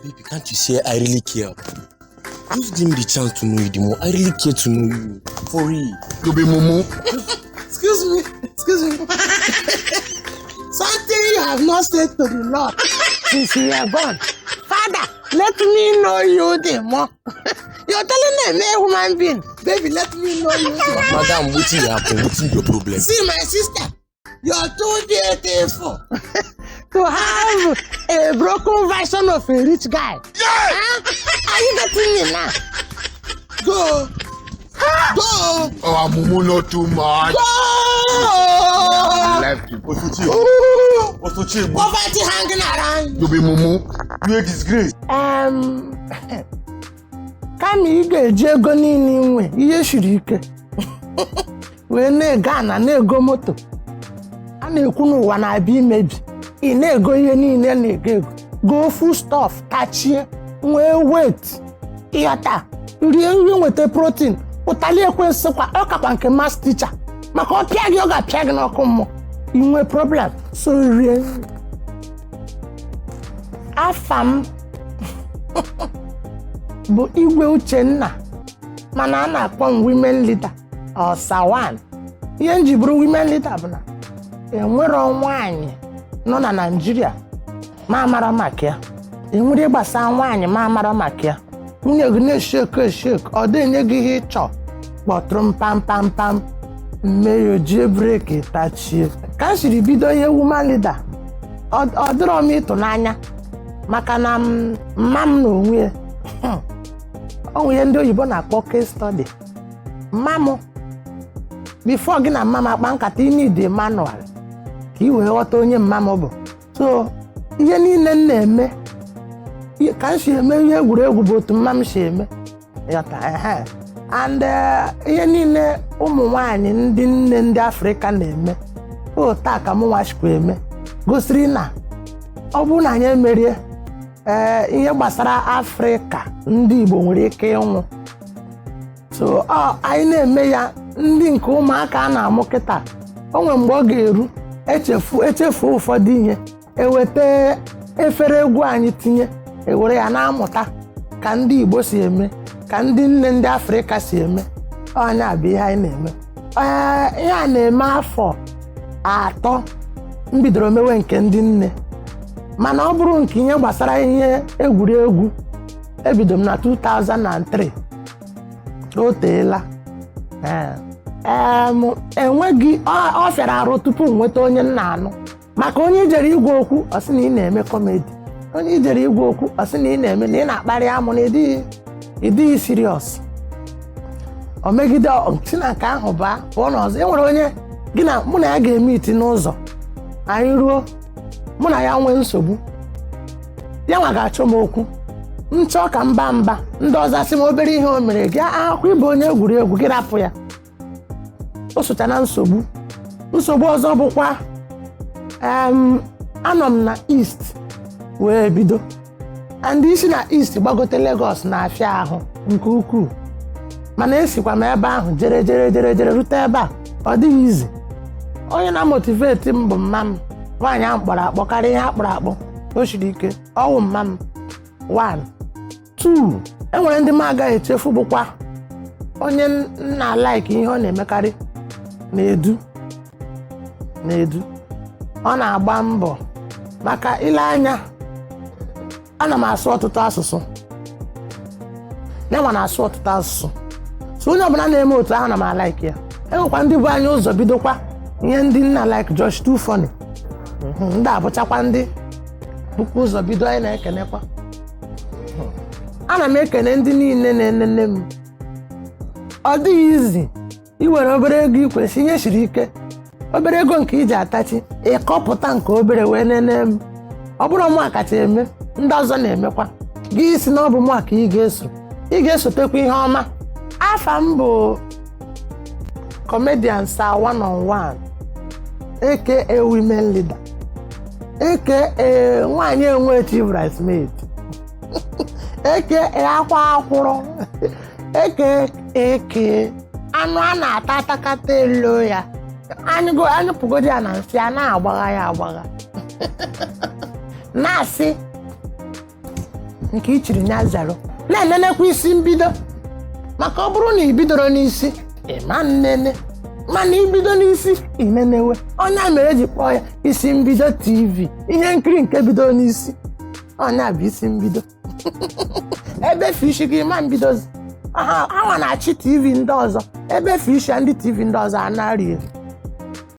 Baby, can't you say I really care? Just give me the chance to know you the more. I really care to know you. For real. To be Mumu. Excuse me. Something you have not said to the Lord since you were born. Father, let me know you the more. You're telling me a human being. Baby, let me know you the more. Madam, what's happening? What's your problem? See, my sister, you're too beautiful to have a broken version of a rich guy. Yeah! Huh? Are you getting me now? Go. Oh, Mumu, not too much. Go. Left you. Poverty hanging around you. To be Mumu. You a disgrace. Kama ị ga-eji ego niile nwe ihe siri ike wee na-ego ana na-ego moto a na-ekwu n'ụwa na-abịa imebi ị na-ego ihe niile na-ego go full stuff tachie nwee weight ịghọta rie nri nweta protein ụtali ekwensu kwa ọkakwa nke mass teacher maka ọ pịa gị ọ ga-apịa gị n'ọkụ mmụọ inwe problem so rie nri. Afa m bụ Igwe Uchenna mana a na-akpọ m women leader Sawan. Ihe m ji bụrụ women leader bụ na enwero nwaanyị nọ na Naịjirịa ma mara maka ya, enwere gbasa nwaanyị ma mara maka ya, nwunye gị na-eshek ọ dị enye gị ihe ịchọ kpọtụrụ m pam mmeri ji breki tachie. Ka m siri bido ihe woman leader ọ dịrọ m ịtụnanya maka na mma m na onwe ya ọ nwere ndị oyibo na-akpọ case study. Mma m before gị na mma m akpa nkata ị need a manual ka ị wee ghọta onye mma m bụ. So ihe niile m na-eme ka m si eme ihe egwuregwu bụ otu mma m si eme yọta and ihe niile ụmụ nwaanyị ndị nne ndị Afrịka na-eme taa ka m nwachikwa eme gosiri na ọ bụrụ na anyị emerie ihe gbasara Afrịka ndị Igbo nwere ike ịnwụ. So anyị na-eme ya ndị nke ụmụaka a na-amụ kịta o nwere mgbe ọ ga-eru echefu ụfọdụ ihe eweta efere egwu anyị tinye ewere ya na-amụta ka ndị Igbo si eme ka ndị nne ndị Afrịka si eme. Ọnya bụ ihe anyị na-eme. Ihe a na-eme afọ 3 m bidoro mewe nke ndị nne mana ọ bụrụ nke ihe gbasara ihe egwuregwu ebido m na 2003 o teela. Enweghị ọ fịara arụ tupu m nweta onye nna anụ maka onye ijere igwe okwu ọ sị na ị na-eme kọmedi, onye ijere igwe okwu ọ sị na ị na-eme na ị na-akparị amụ na ịdịghị siriọs. O megide si na nke ahụ baa pụọ n'ọzọ. Enwere onye gị na mụ na ya ga-eme iti n'ụzọ anyị ruo mụ na ya nwee nsogbu ya nwa ga-achọ m okwu nchọ ka mba ndị ọzọ sị m obere ihe o mere gị akwụ ịbụ onye egwuregwu gị rapụ ya. O socha na nsogbu ọzọ bụkwa anọ m na East wee bido ndị isi na East gbagote Lagos na-afịa ahụ nke ukwuu mana esikwa m ebe ahụ jere rute ebe a ọ dịghị izi. Onye na-motivate m bụ mma m nwaanyị ahụ kpọrọ akpọ karịa ihe akpọrọ akpọ o siri ike ọwụ mma m 1 2 enwere ndị m agaghị echefu bụkwa onye nna like ihe ọ na-emekarị na-edu ọ na-agba mbọ maka ile anya ana m asụ ọtụtụ asụsụ na na-asụ ọtụtụ asụsụ so onye ọbụla na-eme otu ahụ na m like ya. Enwekwa ndị bụ anya ụzọ bidokwa ihe ndị nna like Josh Too Funny ndị abụchakwa ndị bụkwa ụzọ bido anyị na-ekenekwa. Ana m ekene ndị niile na-enene m. Ọ dịghị izi iwere obere ego ikwesị ihe siri ike obere ego nke iji atachi ịkọpụta nke obere wee nene m. Ọ bụrụ mụ akacha eme ndị ọzọ na-emekwa gị isi na ọ bụ mụ aka ị ga-esotekwa ihe ọma. Afa m bụ comedian Sir 1-on-1 aka women leader aka nwaanyị enwe chief bridesmaid aka akwa akwụrụ aka anụ a na-ata atakata elo ya anyị pụgodi ya na nsị a na-agbagha ya na-asị nke i chiri nya zero na-enenekwa isi mbido maka ọ bụrụ na i bidoro n'isi ịma nnene mana ibido n'isi inenewe onye mere eji kpọọ ya isi mbido TV ihe nkiri nke bido n'isi onye bụ isi mbido ebe fishi gị ma mbidozi ha na-achị TV ndị ọzọ ebe fishi ndị TV ndị ọzọ anaghị